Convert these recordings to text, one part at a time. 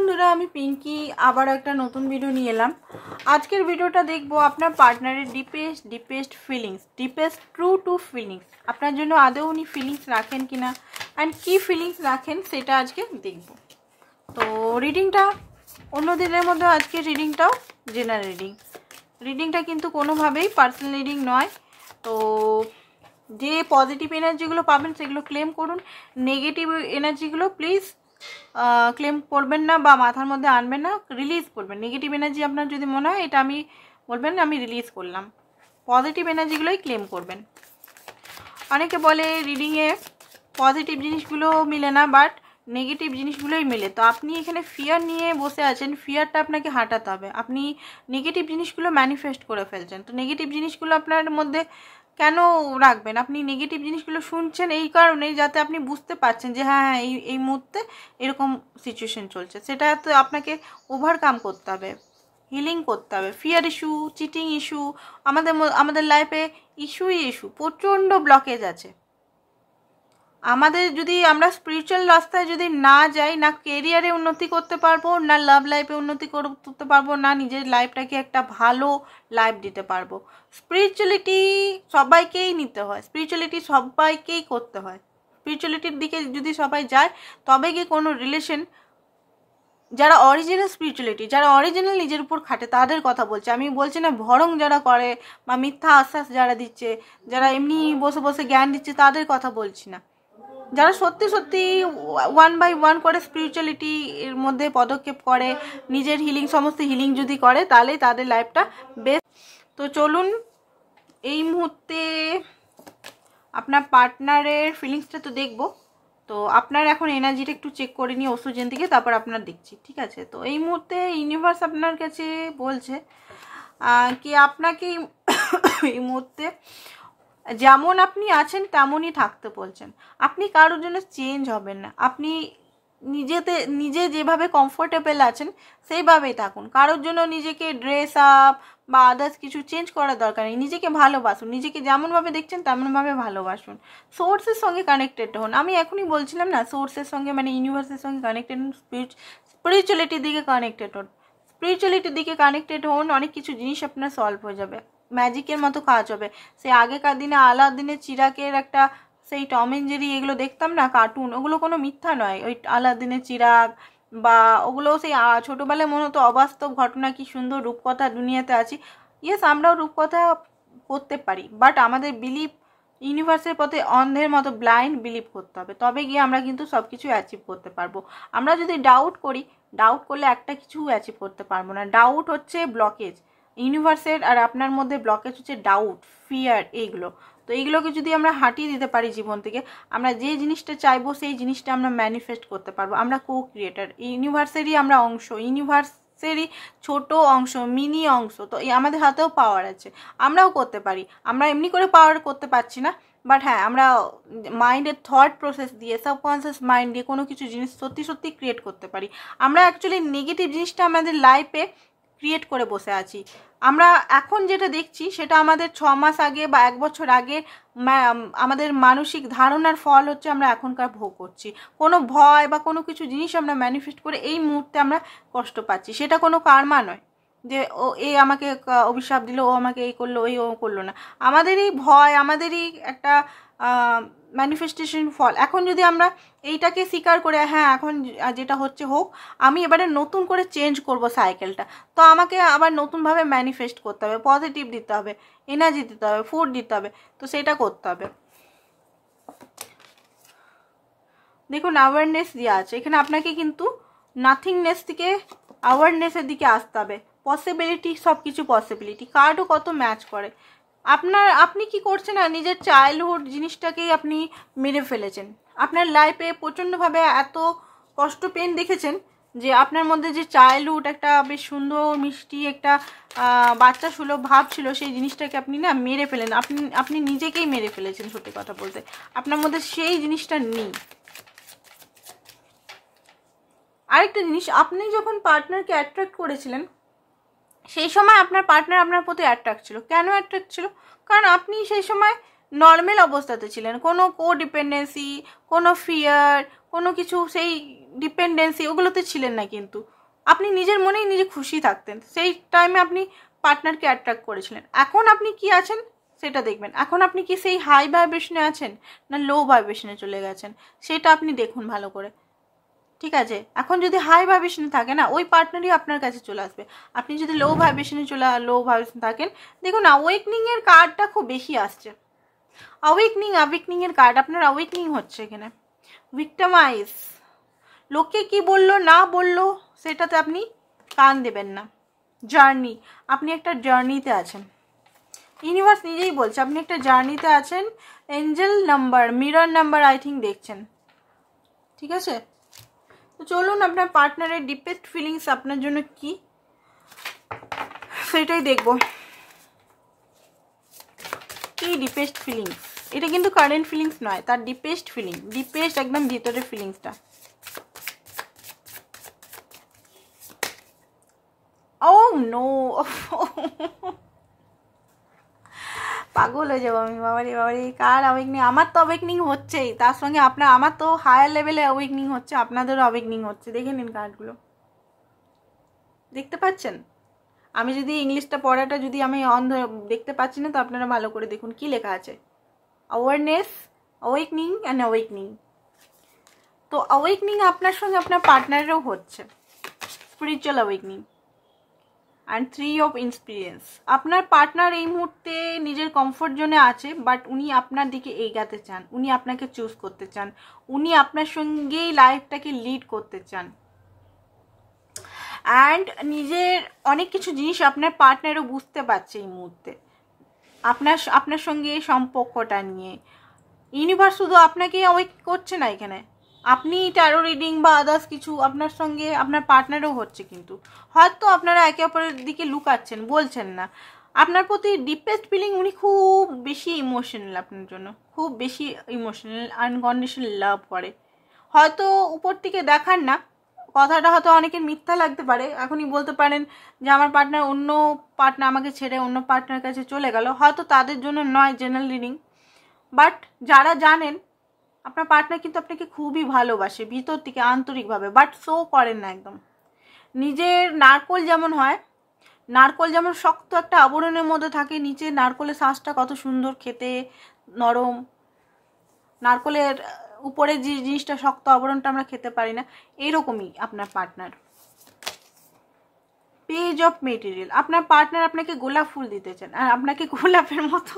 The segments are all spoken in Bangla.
বন্ধুরা, আমি পিঙ্কি আবার একটা নতুন ভিডিও নিয়ে এলাম। আজকের ভিডিওটা দেখবো আপনার পার্টনারের deepest feelings, deepest two feelings. আপনার জন্য আদৌ উনি ফিলিংস রাখেন কিনা অ্যান্ড কি ফিলিংস রাখেন সেটা আজকে দেখব। তো রিডিংটা অন্য দিনের মধ্যে আজকে রিডিংটাও জেনারেল রিডিংটা কিন্তু কোনোভাবেই পার্সোনাল রিডিং নয়। তো যে পজিটিভ এনার্জিগুলো পাবেন সেগুলো ক্লেম করুন, নেগেটিভ এনার্জিগুলো প্লিজ ক্লেম করবেন না বা মাথার মধ্যে আনবেন না, রিলিজ করবেন। নেগেটিভ এনার্জি আপনার যদি মনে হয় এটা আমি বলবেন আমি রিলিজ করলাম, পজিটিভ এনার্জিগুলোই ক্লেম করবেন। অনেকে বলে রিডিংয়ে পজিটিভ জিনিসগুলো মিলে না, বাট নেগেটিভ জিনিসগুলোই মিলে। তো আপনি এখানে ফিয়ার নিয়ে বসে আছেন, ফিয়ারটা আপনাকে হাঁটাতে হবে। আপনি নেগেটিভ জিনিসগুলো ম্যানিফেস্ট করে ফেলছেন, তো নেগেটিভ জিনিসগুলো আপনার মধ্যে কেন রাখবেন? আপনি নেগেটিভ জিনিসগুলো শুনছেন এই কারণেই যাতে আপনি বুঝতে পারছেন যে হ্যাঁ হ্যাঁ এই মুহূর্তে এরকম সিচুয়েশন চলছে, সেটা তো আপনাকে ওভারকাম করতে হবে, হিলিং করতে হবে। ফিয়ার ইস্যু, চিটিং ইস্যু, আমাদের লাইফে ইস্যু প্রচণ্ড ব্লকেজ আছে। আমাদের যদি আমরা স্পিরিচুয়াল রাস্তায় যদি না যাই, না কেরিয়ারে উন্নতি করতে পারবো, না লাভ লাইফে উন্নতি করতে পারবো, না নিজের লাইফটাকে একটা ভালো লাইফ দিতে পারবো। স্পিরিচুয়ালিটি সবাইকেই নিতে হয়, স্পিরিচুয়ালিটি সবাইকেই করতে হয়। স্পিরিচুয়ালিটির দিকে যদি সবাই যায় তবে গিয়ে কোনো রিলেশন, যারা অরিজিনাল স্পিরিচুয়ালিটি, যারা অরিজিনাল নিজের উপর খাটে তাদের কথা বলছে, আমি বলছি না ভরং যারা করে বা মিথ্যা আশ্বাস যারা দিচ্ছে, যারা এমনি বসে বসে জ্ঞান দিচ্ছে তাদের কথা বলছি না। যারা সত্যি সত্যি 1 বাই 1 করে স্পিরিচুয়ালিটি এর মধ্যে পদক্ষেপ করে, নিজের হিলিং, সমস্ত হিলিং যদি করে তাহলে তাদের লাইফটা বেস্ট। তো চলুন এই মুহূর্তে আপনার পার্টনারের ফিলিংসটা তো দেখব। তো আপনার এখন এনার্জিটা একটু চেক করে নিয়ে ওষুধের দিকে, তারপর আপনার দেখছি, ঠিক আছে? তো এই মুহূর্তে ইউনিভার্স আপনার কাছে বলছে কি আপনাকে এই মুহূর্তে যেমন আপনি আছেন তেমনই থাকতে বলছেন। আপনি কারোর জন্য চেঞ্জ হবেন না, আপনি নিজে যেভাবে কমফোর্টেবল আছেন সেইভাবেই থাকুন। কারোর জন্য নিজেকে ড্রেস আপ বা আদার্স কিছু চেঞ্জ করার দরকার নেই। নিজেকে ভালোবাসুন, নিজেকে যেমনভাবে দেখছেন তেমনভাবে ভালোবাসুন। সোর্সের সঙ্গে কানেক্টেড হন। আমি এখনই বলছিলাম না, সোর্সের সঙ্গে মানে ইউনিভার্সের সঙ্গে কানেক্টেড হন, স্পিরিচুয়ালিটির দিকে কানেক্টেড হন। স্পিরিচুয়ালিটির দিকে কানেক্টেড হন, অনেক কিছু জিনিস আপনার সলভ হয়ে যাবে, ম্যাজিকের মতো কাজ হবে। সে আগেকার দিনে আলাদিনের চিরাকের একটা সেই টম এন্ড জেরি এগুলো দেখতাম না কার্টুন, ওগুলো কোনো মিথ্যা নয়। ওই আলাদিনের চিরাগ বা ওগুলো সেই ছোটোবেলায় মনে হতো অবাস্তব ঘটনা, কি সুন্দর রূপকথা দুনিয়াতে আছি। ইয়েস, আমরাও রূপকথা করতে পারি, বাট আমাদের বিলিভ ইউনিভার্সের পথে অন্ধের মতো ব্লাইন্ড বিলিভ করতে হবে, তবে গিয়ে আমরা কিন্তু সব কিছু অ্যাচিভ করতে পারবো। আমরা যদি ডাউট করি, ডাউট করলে একটা কিছু অ্যাচিভ করতে পারবো না। ডাউট হচ্ছে ব্লকেজ ইউনিভার্সের, আর আপনার মধ্যে ব্লকেজ হচ্ছে ডাউট, ফিয়ার, এইগুলো। তো এইগুলোকে যদি আমরা হাঁটিয়ে দিতে পারি জীবন থেকে, আমরা যে জিনিসটা চাইবো সেই জিনিসটা আমরা ম্যানিফেস্ট করতে পারবো। আমরা কো ক্রিয়েটার, ইউনিভার্সেরই আমরা অংশ, ইউনিভার্সেরই ছোট অংশ, মিনি অংশ। তো আমাদের হাতেও পাওয়ার আছে, আমরাও করতে পারি। আমরা এমনি করে পাওয়ার করতে পারছি না, বাট হ্যাঁ আমরা মাইন্ডের থট প্রসেস দিয়ে, সাবকনসিয়াস মাইন্ড দিয়ে কোনো কিছু জিনিস সত্যি সত্যি ক্রিয়েট করতে পারি। আমরা অ্যাকচুয়ালি নেগেটিভ জিনিসটা আমাদের লাইফে ক্রিয়েট করে বসে আছি। আমরা এখন যেটা দেখছি সেটা আমাদের 6 মাস আগে বা 1 বছর আগে আমাদের মানসিক ধারণার ফল হচ্ছে আমরা এখনকার ভোগ করছি। কোনো ভয় বা কোনো কিছু জিনিস আমরা ম্যানিফেস্ট করে এই মুহূর্তে আমরা কষ্ট পাচ্ছি, সেটা কোনো কার্মা নয় যে ও এই আমাকে অভিশাপ দিল, ও আমাকে এই করলো, ও করলো না। আমাদেরই ভয়, আমাদেরই একটা ম্যানিফেস্টেশন ফল। এখন যদি আমরা এইটাকে স্বীকার করে হ্যাঁ এখন যেটা হচ্ছে হোক, আমি এবারে নতুন করে চেঞ্জ করব সাইকেলটা, তো আমাকে আবার নতুনভাবে ম্যানিফেস্ট করতে হবে, পজিটিভ দিতে হবে, এনার্জি দিতে হবে, ফুড দিতে হবে, তো সেটা করতে হবে। দেখুন অ্যাওয়ারনেস দেওয়া আছে এখানে, আপনাকে কিন্তু নাথিংনেস থেকে অ্যাওয়ারনেসের দিকে আসতে হবে। পসিবিলিটি, সব কিছু পসিবিলিটি, কার্ডও কত ম্যাচ করে। আপনি কি করছেন না, নিজের চাইল্ডহুড জিনিসটাকেই আপনি মেরে ফেলেছেন। আপনার লাইফে প্রচণ্ডভাবে এত কষ্ট পেন দেখেছেন যে আপনার মধ্যে যে চাইল্ডহুড একটা বেশ সুন্দর মিষ্টি একটা বাচ্চা সুলভ ভাব ছিল, সেই জিনিসটাকে আপনি না মেরে ফেলেন। আপনি নিজেকেই মেরে ফেলেছেন, সত্যি কথা বলতে আপনার মধ্যে সেই জিনিসটা নেই। আরেকটা জিনিস, আপনি যখন পার্টনারকে অ্যাট্রাক্ট করেছিলেন সেই সময় আপনার পার্টনার আপনার প্রতি অ্যাট্রাক্ট ছিল। কেন অ্যাট্রাক্ট ছিল? কারণ আপনি সেই সময় নর্মাল অবস্থাতে ছিলেন, কোনো ডিপেন্ডেন্সি, কোনো ফিয়ার, কোনো কিছু সেই ডিপেন্ডেন্সি ওগুলোতে ছিলেন না। কিন্তু আপনি নিজের মনেই নিজে খুশি থাকতেন, সেই টাইমে আপনি পার্টনারকে অ্যাট্রাক্ট করেছিলেন। এখন আপনি কি আছেন সেটা দেখবেন। এখন আপনি কি সেই হাই ভাইব্রেশনে আছেন না লো ভাইব্রেশনে চলে গেছেন, সেটা আপনি দেখুন ভালো করে, ঠিক আছে? এখন যদি হাই ভাইব্রেশনে থাকে না, ওই পার্টনারই আপনার কাছে চলে আসবে। আপনি যদি লো ভাইব্রেশনে লো ভাইব্রেশনে থাকেন, দেখুন অ্যাওয়েকনিংয়ের কার্ডটা খুব বেশি আসছে। অ্যাওয়েকনিংয়ের কার্ড, আপনার অ্যাওয়েকনিং হচ্ছে এখানে। ভিক্টিমাইজ, লোকে কি বললো না বললো সেটাতে আপনি কান দেবেন না। জার্নি, আপনি একটা জার্নিতে আছেন, ইউনিভার্স নিজেই বলছে আপনি একটা জার্নিতে আছেন। Angel number, mirror number I think দেখছেন, ঠিক আছে? তো চলুন আপনার পার্টনারের ডিপেস্ট ফিলিংস আপনার জন্য কি সেটাই দেখব। কি ডিপেস্ট ফিলিংস, এটা কিন্তু কারেন্ট ফিলিংস নয়, তার ডিপেস্ট ফিলিং, ডিপেস্ট একদম ভিতরের ফিলিংসটা। ও নো, পাগল হয়ে যাবো আমি। বাবারি কার অ্যাওয়েকনিং? আমার তো অ্যাওয়েকনিং হচ্ছেই, তার সঙ্গে আমার তো হায়ার লেভেলে অ্যাওয়েকনিং হচ্ছে, আপনাদেরও অ্যাওয়েকনিং হচ্ছে। দেখে নিন কার্ডগুলো, দেখতে পাচ্ছেন? আমি যদি ইংলিশটা পড়াটা যদি আমি দেখতে পাচ্ছি না, তো আপনারা ভালো করে দেখুন কি লেখা আছে। Awareness, awakening and awakening. তো অ্যাওয়েকনিং আপনার সঙ্গে আপনার পার্টনারেরও হচ্ছে, spiritual awakening. And 3 of experience. আপনার পার্টনার এই মুহূর্তে নিজের কমফোর্ট জোনে আছে, বাট উনি আপনার দিকে এগাতে চান, উনি আপনাকে চুজ করতে চান, উনি আপনার সঙ্গেই লাইফটাকে লিড করতে চান। অ্যান্ড নিজের অনেক কিছু জিনিস আপনার পার্টনারও বুঝতে পারছে এই মুহূর্তে আপনার সঙ্গে সম্পর্কটা নিয়ে। ইউনিভার্স শুধু আপনাকেই অ্যাওয়েক করছে না এখানে, আপনি ট্যারো রিডিং বা আদার্স কিছু আপনার সঙ্গে আপনার পার্টনারও হচ্ছে, কিন্তু হয়তো আপনারা একে অপরের দিকে লুকাচ্ছেন, বলছেন না। আপনার প্রতি ডিপেস্ট ফিলিং, উনি খুব বেশি ইমোশনাল, আপনার জন্য খুব বেশি ইমোশনাল, আনকন্ডিশনাল লাভ করে। হয়তো উপর থেকে দেখান না, কথাটা হয়তো অনেকের মিথ্যা লাগতে পারে। এখনই বলতে পারেন যে আমার পার্টনার আমাকে ছেড়ে অন্য পার্টনার কাছে চলে গেল, হয়তো তাদের জন্য নয় জেনারেল রিডিং, বাট যারা জানেন আপনার পার্টনার কিন্তু আপনাকে খুবই ভালোবাসে ভিতর থেকে আন্তরিকভাবে, বাট শো করেন না একদম। নিজের নারকোল যেমন হয়, নারকোল যেমন শক্ত একটা আবরণের মধ্যে থাকে, নিচে নারকোলের শাঁসটা কত সুন্দর খেতে, নরম। নারকোলের উপরে যে জিনিসটা শক্ত আবরণটা আমরা খেতে পারি না, এইরকমই আপনার পার্টনার। পেজ অফ মেটেরিয়াল, আপনার পার্টনার আপনাকে গোলাপ ফুল দিতে চান, আর আপনাকে গোলাপের মতো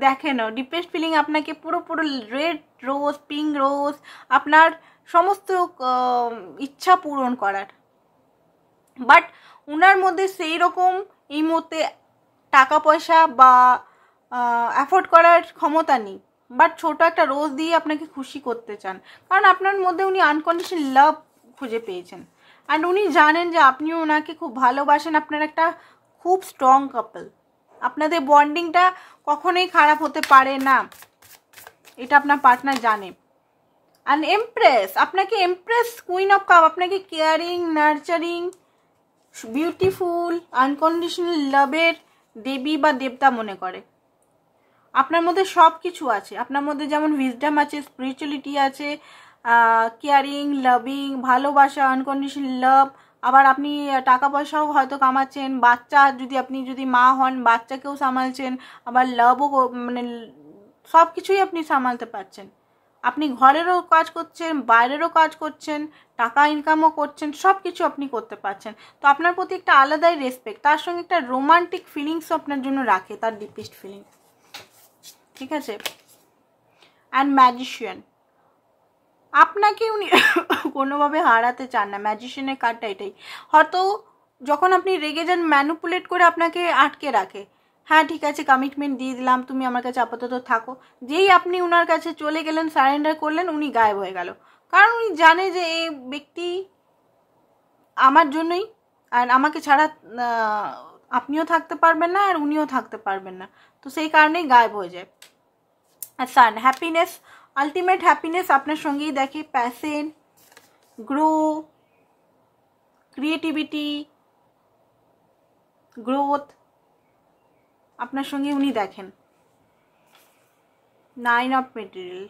দেখেনও। ডিপেস্ট ফিলিং আপনাকে পুরো রেড রোজ, পিঙ্ক রোজ, আপনার সমস্ত ইচ্ছা পূরণ করার। বাট উনার মধ্যে সেই রকম এই মুহূর্তে টাকা পয়সা বা অ্যাফোর্ড করার ক্ষমতা নেই, বাট ছোট একটা রোজ দিয়ে আপনাকে খুশি করতে চান, কারণ আপনার মধ্যে উনি আনকন্ডিশনাল লাভ খুঁজে পেয়েছেন। অ্যান্ড উনি জানেন যে আপনিও ওনাকে খুব ভালোবাসেন, আপনার একটা খুব স্ট্রং কাপল, আপনাদের বন্ডিংটা কখনোই খারাপ হতে পারে না, এটা আপনার পার্টনার জানে। অ্যান্ড এমপ্রেস, আপনাকে এমপ্রেস, কুইন অফ কাপ, আপনাকে কেয়ারিং, নার্চারিং, বিউটিফুল, আনকন্ডিশনাল লাভের দেবী বা দেবতা মনে করে। আপনার মধ্যে সব কিছু আছে, আপনার মধ্যে যেমন উইজডম আছে, স্পিরিচুয়ালিটি আছে, কেয়ারিং, লাভিং, ভালোবাসা, আনকন্ডিশনাল লাভ। আবার আপনি টাকা পয়সাও হয়তো কামাচ্ছেন, বাচ্চা যদি মা হন বাচ্চাকেও সামালছেন, আবার লাভও মানে সব কিছুই আপনি সামালতে পারছেন। আপনি ঘরেরও কাজ করছেন, বাইরেরও কাজ করছেন, টাকা ইনকামও করছেন, সব কিছু আপনি করতে পারছেন। তো আপনার প্রতি একটা আলাদাই রেসপেক্ট, তার সঙ্গে একটা রোমান্টিক ফিলিংসও আপনার জন্য রাখে, তার ডিপেস্ট ফিলিংস, ঠিক আছে? অ্যান্ড ম্যাজিশিয়ান, আপনাকে উনি কোনোভাবে হারাতে চান না। ম্যাজিশিয়ানের কার্ডটা এটাই। হয়তো যখন আপনি রেগে যান, ম্যানুপুলেট করে আপনাকে আটকে রাখে, হ্যাঁ ঠিক আছে কমিটমেন্ট দিয়ে দিলাম, তুমি আমার কাছে আপাতত থাকো। যেই আপনি উনার কাছে চলে গেলেন, সারেন্ডার করলেন, উনি গায়েব হয়ে গেল। কারণ উনি জানে যে এই ব্যক্তি আমার জন্যই, আর আমাকে ছাড়া আপনিও থাকতে পারবেন না আর উনিও থাকতে পারবেন না, তো সেই কারণেই গায়েব হয়ে যায়। আর সান, হ্যাপিনেস, আলটিমেট হ্যাপিনেস আপনার সঙ্গেই দেখে। প্যাশন, গ্রো, ক্রিয়েটিভিটি, গ্রোথ আপনার সঙ্গে উনি দেখেন। 9 অফ মেটেরিয়াল,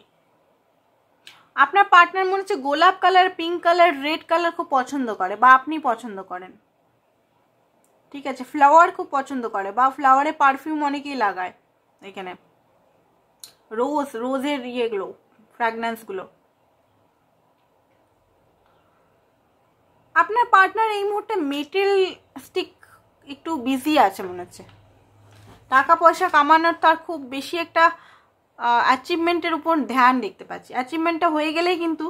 আপনার পার্টনার মনে হচ্ছে গোলাপ colour, pink colour, red colour খুব পছন্দ করে, বা আপনি পছন্দ করেন, ঠিক আছে। ফ্লাওয়ার খুব পছন্দ করে, বা ফ্লাওয়ারে পারফিউম অনেকেই লাগায়, এখানে রোজের ইয়েগুলো, ফ্র্যাগন্যান্সগুলো। আপনার পার্টনার এই মুহূর্তে মেটেরিয়ালিস্টিক একটু বিজি আছে মনে হচ্ছে। টাকা পয়সা কামানোর তার খুব বেশি একটা অ্যাচিভমেন্টের উপর ধ্যান দেখতে পাচ্ছি। অ্যাচিভমেন্টটা হয়ে গেলেই কিন্তু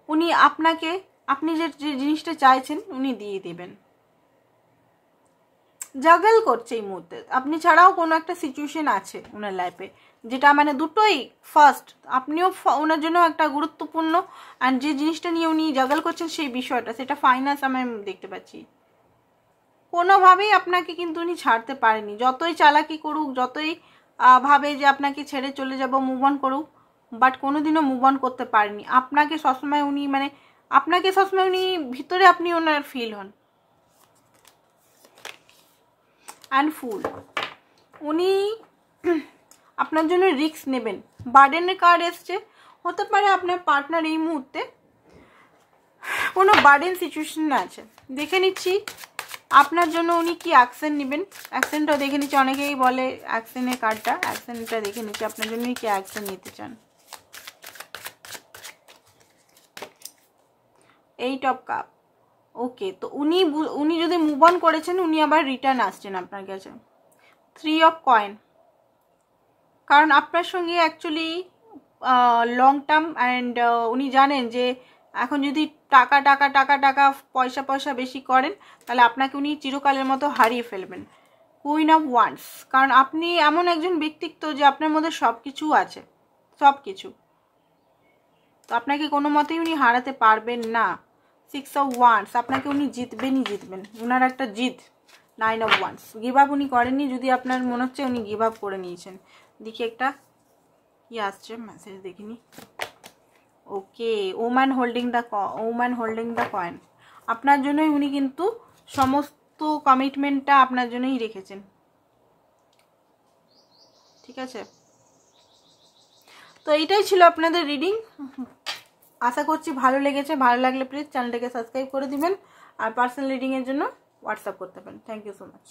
উনি আপনাকে, আপনি যে জিনিসটা চাইছেন উনি দিয়ে দেবেন। জাগল করছে এই মুহূর্তে, আপনি ছাড়াও কোনো একটা সিচুয়েশন আছে ওনার লাইফে, যেটা মানে দুটোই ফার্স্ট, আপনিও ওনার জন্য একটা গুরুত্বপূর্ণ, অ্যান্ড যে জিনিসটা নিয়ে উনি জাগল করছেন সেই বিষয়টা, সেটা ফাইন্যান্স আমি দেখতে পাচ্ছি। কোনোভাবেই আপনাকে কিন্তু উনি ছাড়তে পারেনি, যতই চালাকি করুক, যতই ভাবে যে আপনাকে ছেড়ে চলে যাব, মুভ অন করুক, বাট কোনোদিনও মুভ অন করতে পারেনি। আপনাকে সবসময় উনি মানে আপনাকে সবসময় উনি ভিতরে আপনি ওনার ফিল হন। অ্যান্ড ফুল, উনি আপনার জন্য রিস্ক নেবেন। বার্ডেনের কার্ড এসছে, হতে পারে আপনার পার্টনার এই মুহূর্তে কোনো বার্ডেন সিচুয়েশনে আছে। দেখে নিচ্ছি আপনার জন্য উনি কি অ্যাকশন নেবেন। অ্যাকশনটা দেখে নিচ্ছি, অনেকেই বলে অ্যাকশনের কার্ডটা, অ্যাকশনটা দেখে নিচ্ছি আপনার জন্য কি অ্যাকশন নিতে চান। 8 অফ কাপ, ওকে। তো উনি যদি মুভ অন করেছেন, উনি আবার রিটার্ন আসছেন আপনার কাছে। 3 অফ কয়েন, কারণ আপনার সঙ্গে অ্যাকচুয়ালি লং টার্ম, অ্যান্ড উনি জানেন যে এখন যদি টাকা টাকা টাকা টাকা পয়সা পয়সা বেশি করেন, তাহলে আপনাকে উনি চিরকালের মতো হারিয়ে ফেলবেন। কুইন অফ ওয়ান্স, কারণ আপনি এমন একজন ব্যক্তিত্ব যে আপনার মধ্যে সব কিছু আছে, সব কিছু, তো আপনাকে কোনো মতেই উনি হারাতে পারবেন না। 6 অফ ওয়ান্স, আপনাকে উনি জিতবেনই জিতবেন, ওনার একটা জিত। 9 অফ ওয়ান্স, গিভ আপ উনি করেননি, যদি আপনার মনে হচ্ছে উনি গিভ আপ করে নিয়েছেন। দেখি একটা কি আসছে মেসেজ, দেখিনি। ওকে, ওম্যান হোল্ডিং দ্য কয়েন, আপনার জন্যই উনি কিন্তু সমস্ত কমিটমেন্টটা আপনার জন্যই রেখেছেন, ঠিক আছে। তো এইটাই ছিল আপনাদের রিডিং, আশা করছি ভালো লেগেছে। ভালো লাগলে প্লিজ চ্যানেলটাকে সাবস্ক্রাইব করে দিবেন, আর পার্সোনাল রিডিংয়ের জন্য হোয়াটসঅ্যাপ করতে পারেন। Thank you so much.